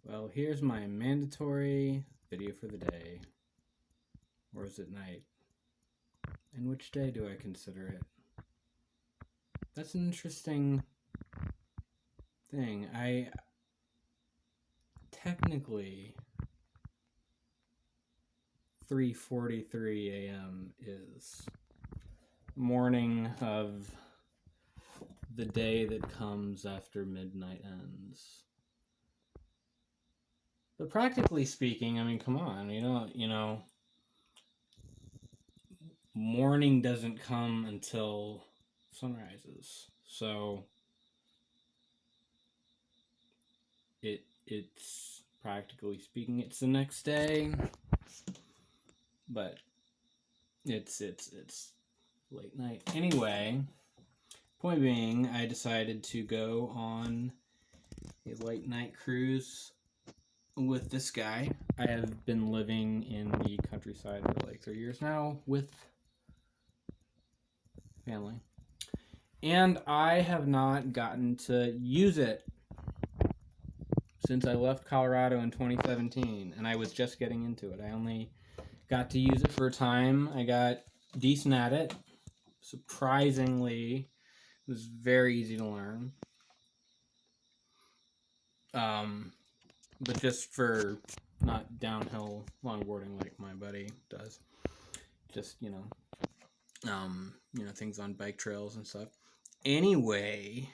Well, here's my mandatory video for the day. Or is it night? And which day do I consider it? That's an interesting thing. I technically 3:43 a.m. is morning of the day that comes after midnight ends. But practically speaking, I mean, come on, morning doesn't come until sun rises. So it's practically speaking, it's the next day, but it's late night. Anyway, point being, I decided to go on a late night cruise with this guy. I have been living in the countryside for like 3 years now with family, and I have not gotten to use it since I left Colorado in 2017, and I was just getting into it. I only got to use it for a time. I got decent at it. Surprisingly, it was very easy to learn. But just for not downhill longboarding like my buddy does. Just, things on bike trails and stuff. Anyway,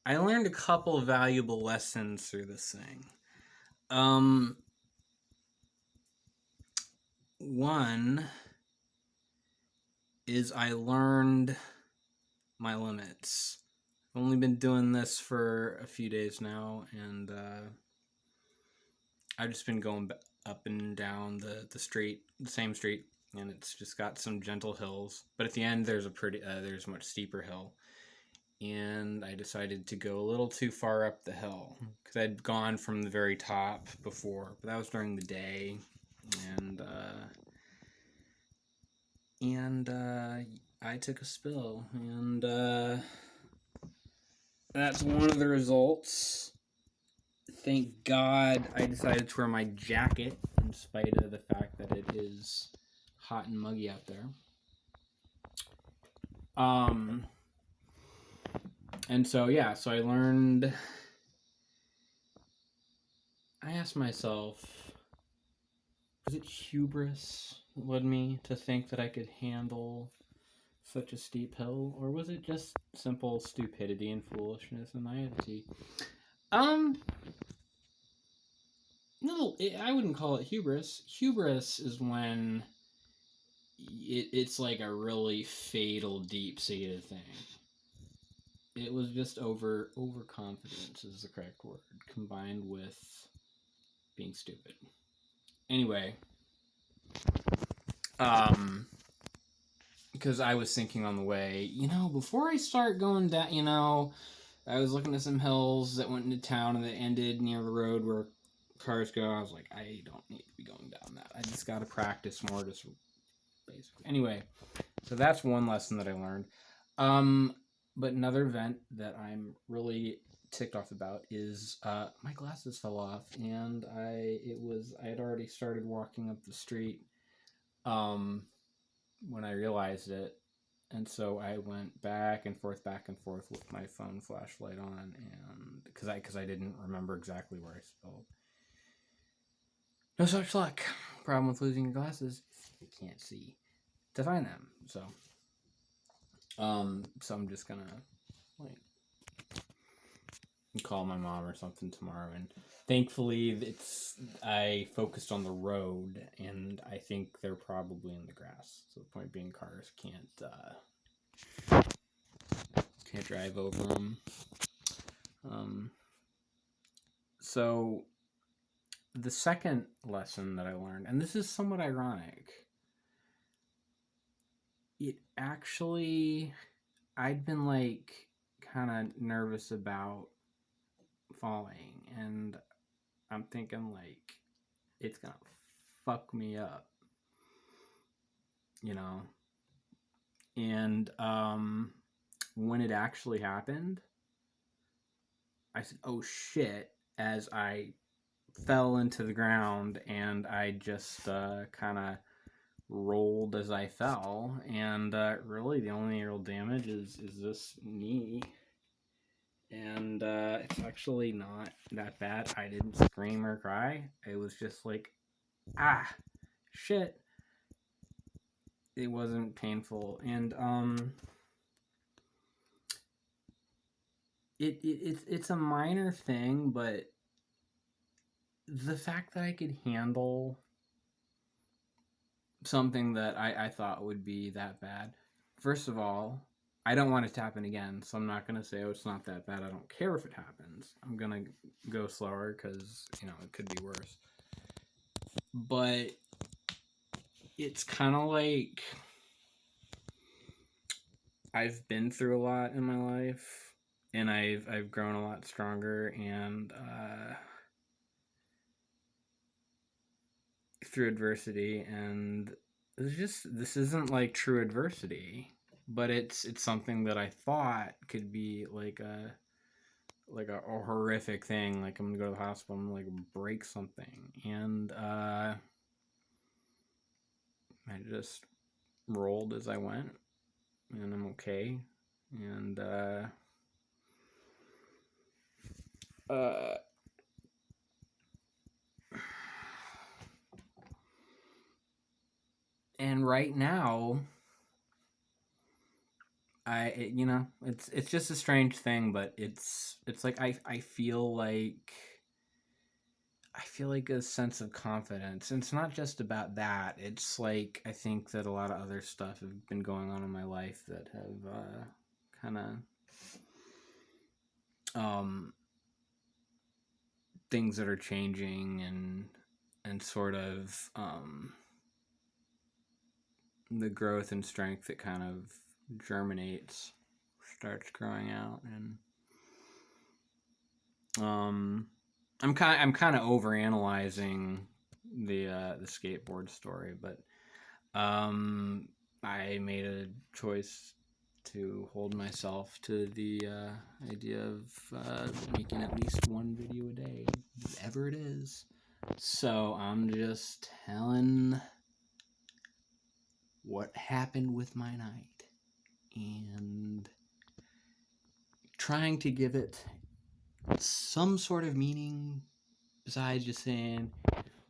I learned a couple of valuable lessons through this thing. One is I learned my limits. I've only been doing this for a few days now, and I've just been going up and down the street, the same street, and it's just got some gentle hills. But at the end, there's a much steeper hill, and I decided to go a little too far up the hill because I'd gone from the very top before, but that was during the day, and I took a spill, and that's one of the results. Thank God I decided to wear my jacket in spite of the fact that it is hot and muggy out there. And so I learned. I asked myself, was it hubris that led me to think that I could handle such a steep hill, or was it just simple stupidity and foolishness and naivety? No, I wouldn't call it hubris. Hubris is when it's like a really fatal, deep-seated thing. It was just overconfidence is the correct word, combined with being stupid. Anyway, because I was thinking on the way, before I start going down, I was looking at some hills that went into town and that ended near the road where cars go. I was like, I don't need to be going down that. I just got to practice more, just basic. Anyway, so that's one lesson that I learned. But another event that I'm really ticked off about is my glasses fell off, and I had already started walking up the street when I realized it, and so I went back and forth with my phone flashlight on, and because I didn't remember exactly where I spilled. No such luck. Problem with losing your glasses: you can't see to find them. So I'm just gonna call my mom or something tomorrow, and thankfully I focused on the road, and I think they're probably in the grass. So the point being, cars can't drive over them. So the second lesson that I learned, and this is somewhat ironic, it actually, I'd been kind of nervous about falling, and I'm thinking it's gonna fuck me up, and when it actually happened, I said, oh shit, as I fell into the ground, and I just kind of rolled as I fell, and really the only real damage is this knee, and it's actually not that bad. I didn't scream or cry. It was just like, ah, shit. It wasn't painful, and it's a minor thing, but the fact that I could handle something that I thought would be that bad. First of all, I don't want it to happen again, so I'm not going to say, oh, it's not that bad. I don't care if it happens. I'm going to go slower because, it could be worse. But it's kind of like I've been through a lot in my life, and I've grown a lot stronger, and through adversity, and this isn't like true adversity, but it's something that I thought could be like a horrific thing, like I'm gonna go to the hospital and like break something, and I just rolled as I went, and I'm okay, and and right now it's just a strange thing, but it's like I feel like a sense of confidence. And it's not just about that. It's like I think that a lot of other stuff have been going on in my life that have kind of things that are changing, and sort of the growth and strength that kind of germinates, starts growing out, and I'm kind of overanalyzing the skateboard story, but I made a choice to hold myself to the idea of making at least one video a day, whatever it is. So I'm just telling what happened with my night, and trying to give it some sort of meaning besides just saying,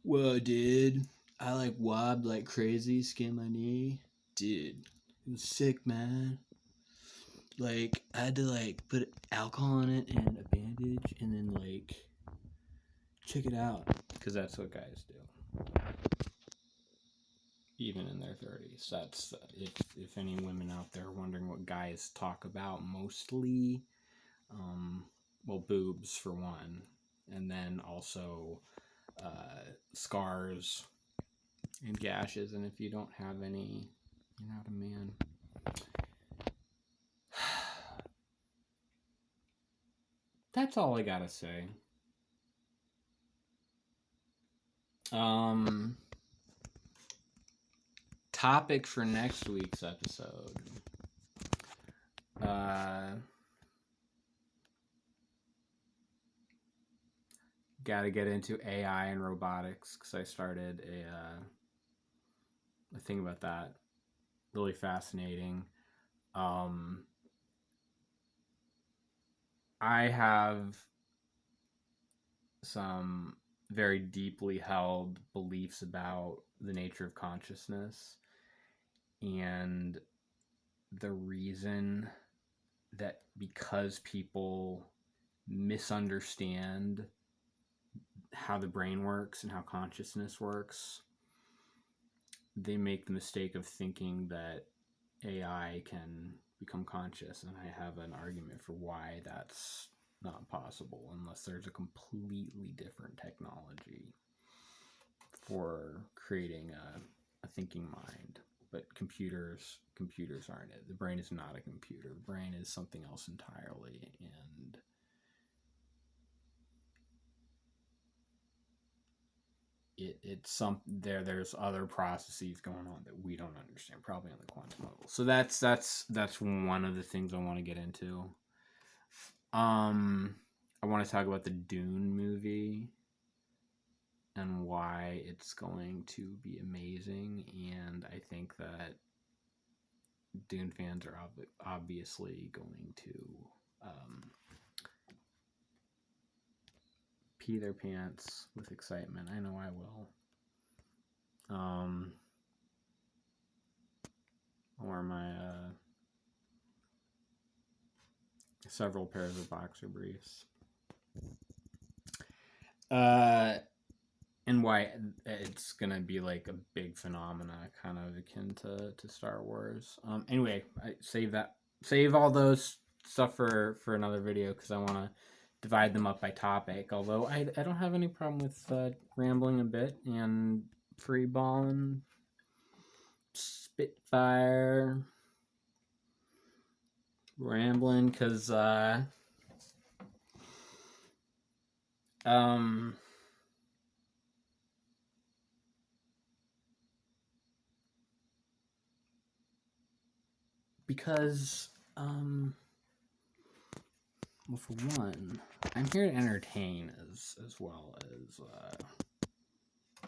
well, dude, I like wobbed like crazy, skinned my knee. Dude, it was sick, man. Like, I had to like put alcohol in it and a bandage and then like check it out, because that's what guys do, even in their 30s. That's if any women out there wondering what guys talk about, mostly well, boobs for one, and then also scars and gashes, and if you don't have any, you're not a man. That's all I gotta say. Topic for next week's episode. Gotta get into AI and robotics, because I started a thing about that. Really fascinating. I have some very deeply held beliefs about the nature of consciousness, and the reason that, because people misunderstand how the brain works and how consciousness works, they make the mistake of thinking that AI can become conscious, and I have an argument for why that's not possible unless there's a completely different technology for creating a thinking mind. But computers aren't it. The brain is not a computer. The brain is something else entirely, and there's other processes going on that we don't understand, probably on the quantum level. So that's one of the things I want to get into. I want to talk about the Dune movie, why it's going to be amazing, and I think that Dune fans are obviously going to pee their pants with excitement. I know I will. Or my several pairs of boxer briefs. And why it's gonna be like a big phenomena, kind of akin to Star Wars. Anyway, I save all those stuff for another video, because I want to divide them up by topic. Although I don't have any problem with rambling a bit and free balling, spitfire, rambling, because well, for one, I'm here to entertain as well as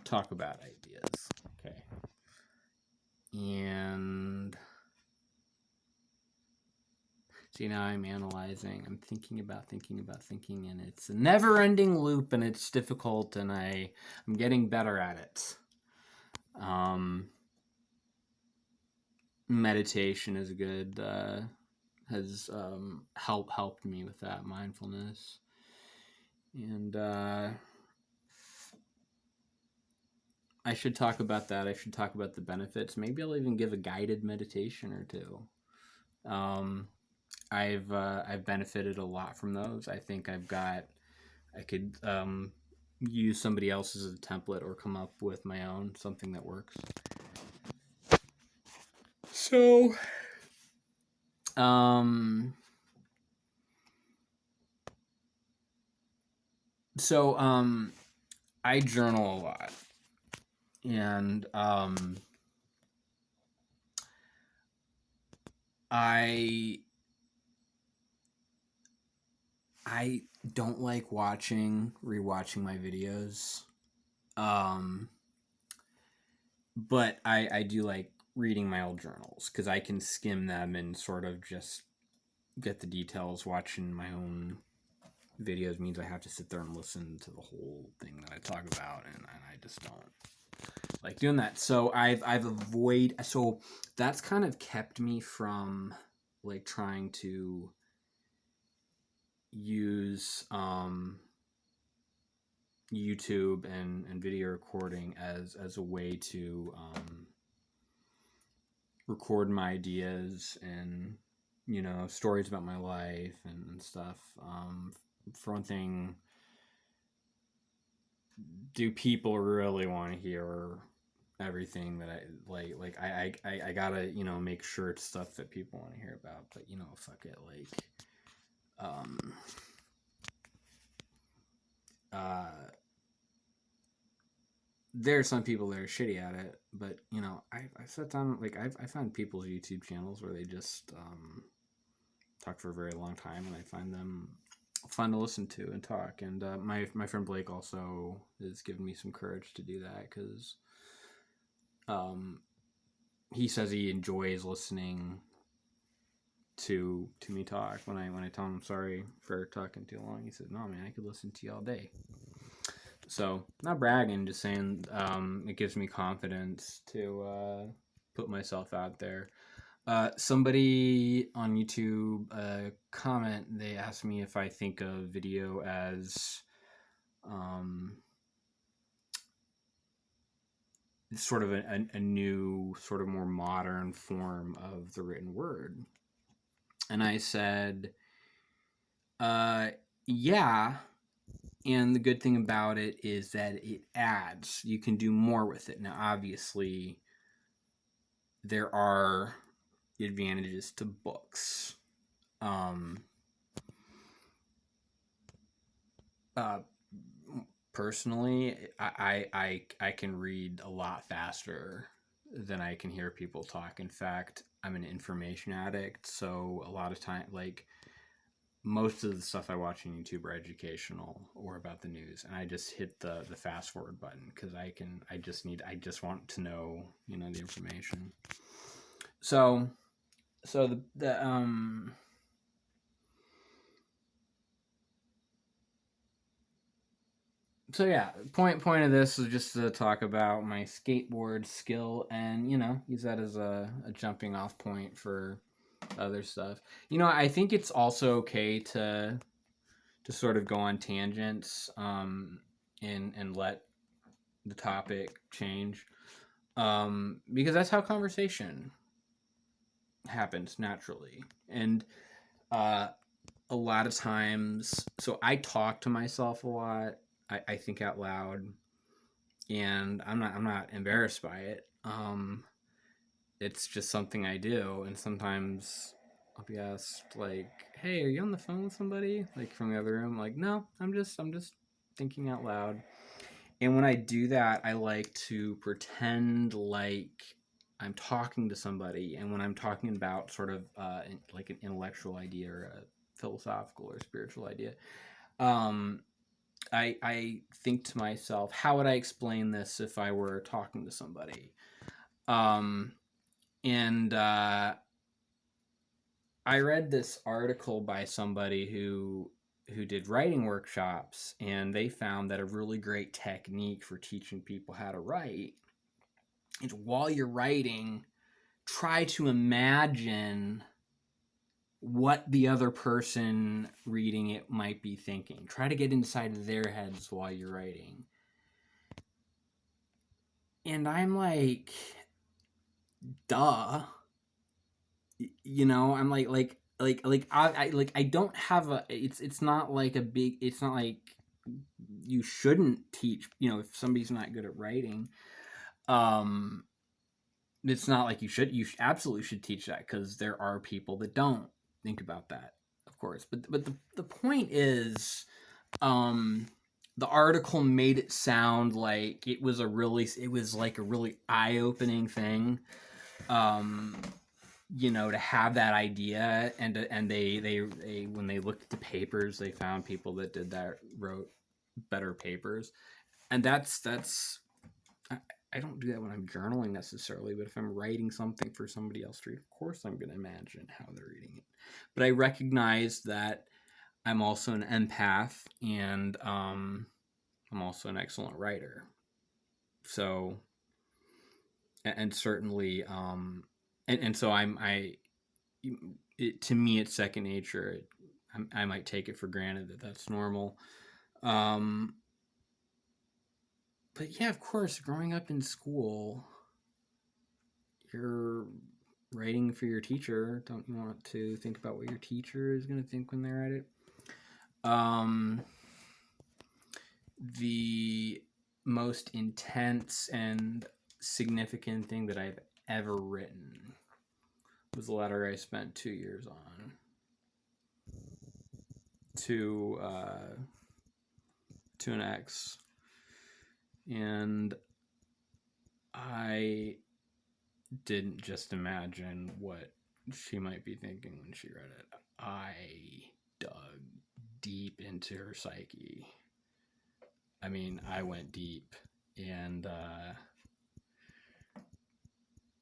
talk about ideas. Okay. And see, now I'm analyzing, I'm thinking about, and it's a never-ending loop, and it's difficult, and I'm getting better at it. Meditation is good, has helped me with that, mindfulness. And I should talk about that. I should talk about the benefits. Maybe I'll even give a guided meditation or two. I've benefited a lot from those. I think I could use somebody else's as a template, or come up with my own, something that works. So, I journal a lot, and I don't like rewatching my videos, but I do like reading my old journals, because I can skim them and sort of just get the details. Watching my own videos means I have to sit there and listen to the whole thing that I talk about, and I just don't like doing that. So I've avoided, so that's kind of kept me from like trying to use YouTube and video recording as a way to record my ideas and, you know, stories about my life and stuff. For one thing, do people really want to hear everything that I like I gotta, you know, make sure it's stuff that people want to hear about, but, you know, fuck it, like there are some people that are shitty at it, but, you know, I sat down, like, I find people's YouTube channels where they just talk for a very long time, and I find them fun to listen to and talk. And my friend Blake also has given me some courage to do that, because he says he enjoys listening to me talk. When I tell him I'm sorry for talking too long, he said, "No, man, I could listen to you all day." So, not bragging, just saying it gives me confidence to put myself out there. Somebody on YouTube comment, they asked me if I think of video as sort of a new, sort of more modern form of the written word. And I said, yeah. And the good thing about it is that it adds. You can do more with it. Now, obviously, there are advantages to books. Personally, I can read a lot faster than I can hear people talk. In fact, I'm an information addict, so a lot of time, like, most of the stuff I watch on YouTube are educational or about the news, and I just hit the fast forward button because I just want to know, you know, the information. So so yeah, point of this is just to talk about my skateboard skill and, you know, use that as a jumping off point for other stuff. You know, I think it's also okay to sort of go on tangents, and let the topic change, because that's how conversation happens naturally. And uh, a lot of times, so I talk to myself a lot. I think out loud, and I'm not embarrassed by it. It's just something I do, and sometimes I'll be asked like, "Hey, are you on the phone with somebody?" Like from the other room. Like, no, I'm just thinking out loud. And when I do that, I like to pretend like I'm talking to somebody. And when I'm talking about sort of like an intellectual idea or a philosophical or spiritual idea, um, I think to myself, how would I explain this if I were talking to somebody? Um, and I read this article by somebody who did writing workshops, and they found that a really great technique for teaching people how to write is, while you're writing, try to imagine what the other person reading it might be thinking. Try to get inside their heads while you're writing. And I'm like, duh. You know, I'm I don't have a, it's not like a big, it's not like you shouldn't teach, you know, if somebody's not good at writing. um it's not like you absolutely should teach that, because there are people that don't think about that, of course. But the point is, um the article made it sound like it was like a really eye-opening thing, um you know, to have that idea. And they when they looked at the papers, they found people that did that wrote better papers. And that's I don't do that when I'm journaling necessarily, but if I'm writing something for somebody else to read, of course I'm going to imagine how they're reading it. But I recognize that I'm also an empath, and I'm also an excellent writer. So, and certainly, and so to me, it's second nature. I might take it for granted that that's normal. Um, but yeah, of course, growing up in school, you're writing for your teacher. Don't you want to think about what your teacher is going to think when they write it? The most intense and significant thing that I've ever written was a letter I spent 2 years on to an ex, and I didn't just imagine what she might be thinking when she read it. I dug deep into her psyche. I mean, I went deep, and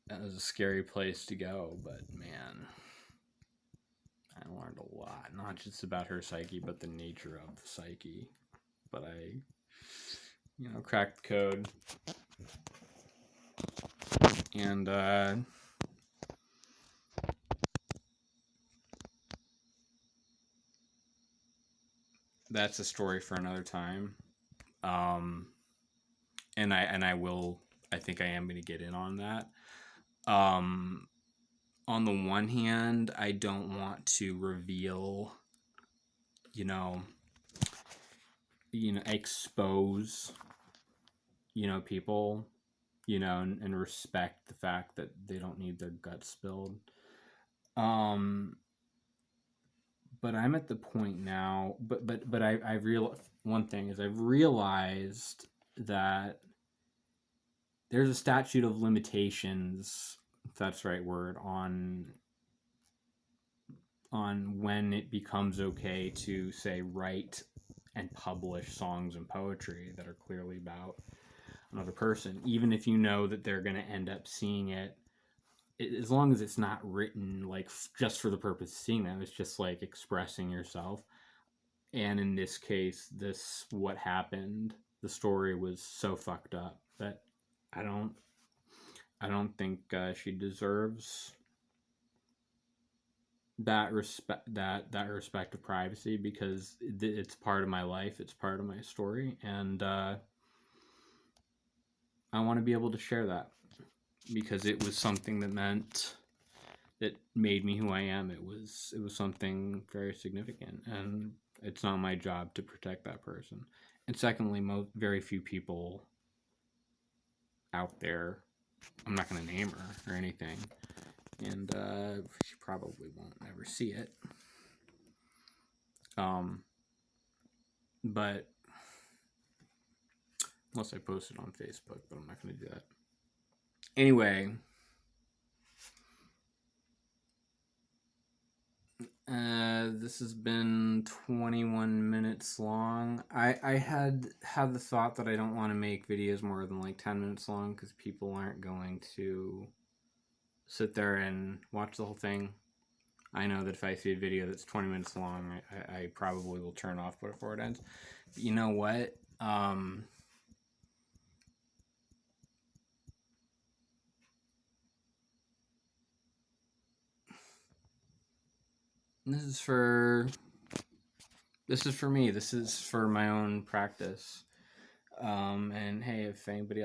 that was a scary place to go, but man, I learned a lot, not just about her psyche, but the nature of the psyche. But I, you know, cracked the code, and that's a story for another time. Um, and I think I am going to get in on that. On the one hand, I don't want to reveal, you know, expose, people, and respect the fact that they don't need their guts spilled. Um, but I'm at the point now. But I've realized one thing is I've realized that there's a statute of limitations, if that's the right word, on on when it becomes okay to, say, write and publish songs and poetry that are clearly about another person, even if you know that they're going to end up seeing it, as long as it's not written like just for the purpose of seeing them. It's just like expressing yourself. And in this case, this what happened, the story was so fucked up that i don't I don't think she deserves that respect of privacy, because it's part of my life, it's part of my story, and I want to be able to share that, because it was something that made me who I am. It was something very significant, and it's not my job to protect that person. And secondly, very few people out there, I'm not going to name her or anything, and she probably won't ever see it. But unless I post it on Facebook, but I'm not going to do that. Anyway, this has been 21 minutes long. I had the thought that I don't want to make videos more than like 10 minutes long, because people aren't going to sit there and watch the whole thing. I know that if I see a video that's 20 minutes long, I probably will turn off before it ends. But you know what? This is for me. This is for my own practice. And hey, if anybody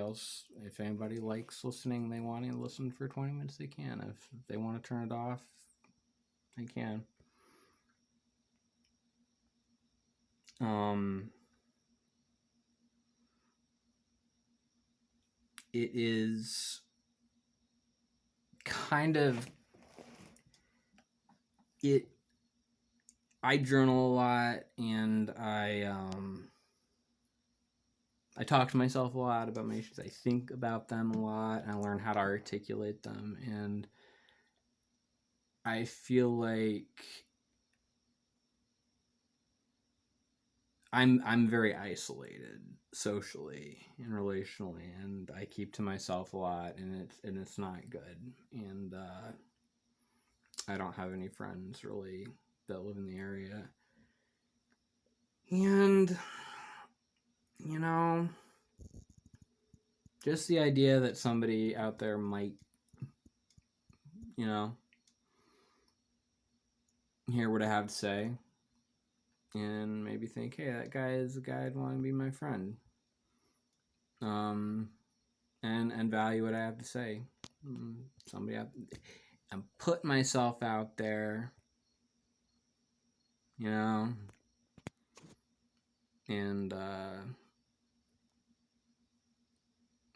likes listening, they want to listen for 20 minutes, they can. If they want to turn it off, they can. It is kind of it. I journal a lot, and I talk to myself a lot about my issues. I think about them a lot, and I learn how to articulate them. And I feel like I'm very isolated socially and relationally, and I keep to myself a lot, and it's not good. And I don't have any friends really that live in the area. And you know, just the idea that somebody out there might, hear what I have to say and maybe think, hey, that guy is a guy I'd want to be my friend. And value what I have to say. I'm putting myself out there, and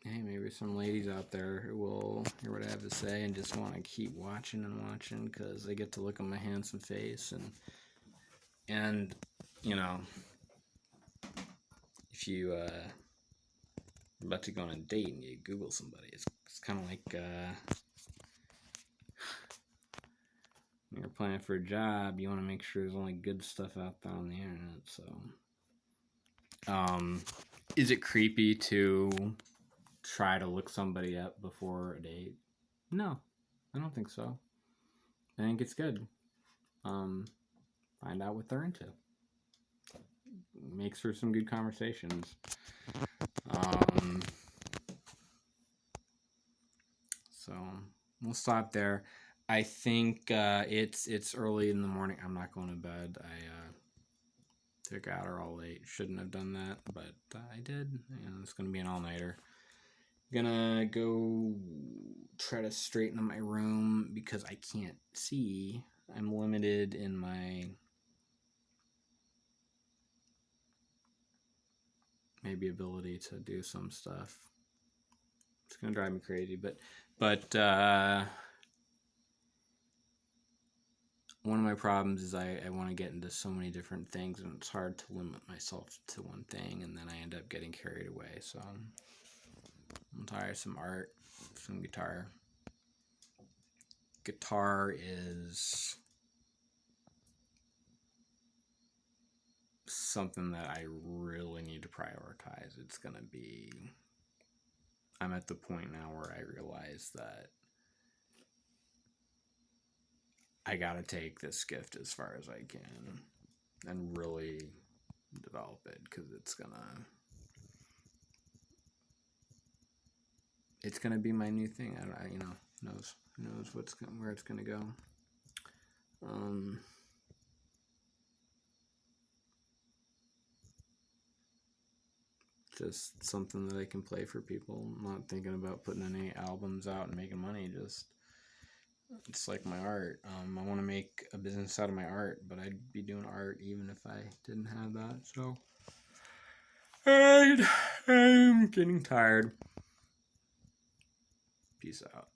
hey, maybe some ladies out there who will hear what I have to say and just want to keep watching and watching, because they get to look at my handsome face. And if you about to go on a date and you Google somebody, it's kind of like when you're applying for a job, you want to make sure there's only good stuff out there on the internet. So is it creepy to try to look somebody up before a date? No, I don't think so. I think it's good. Find out what they're into. Makes for some good conversations. So we'll stop there. I think it's early in the morning. I'm not going to bed. I took Adderall late. Shouldn't have done that, but I did. It's going to be an all-nighter. Gonna go try to straighten up my room, because I can't see. I'm limited in my maybe ability to do some stuff. It's gonna drive me crazy, but one of my problems is I want to get into so many different things, and it's hard to limit myself to one thing, and then I end up getting carried away. So I'm tired of some art, some guitar. Guitar is something that I really need to prioritize. It's going to be, I'm at the point now where I realize that I got to take this gift as far as I can and really develop it, because it's going to be my new thing. Who knows where it's going to go. Just something that I can play for people. I'm not thinking about putting any albums out and making money. Just, it's like my art. I want to make a business out of my art, but I'd be doing art even if I didn't have that. So, I'm getting tired. Peace out.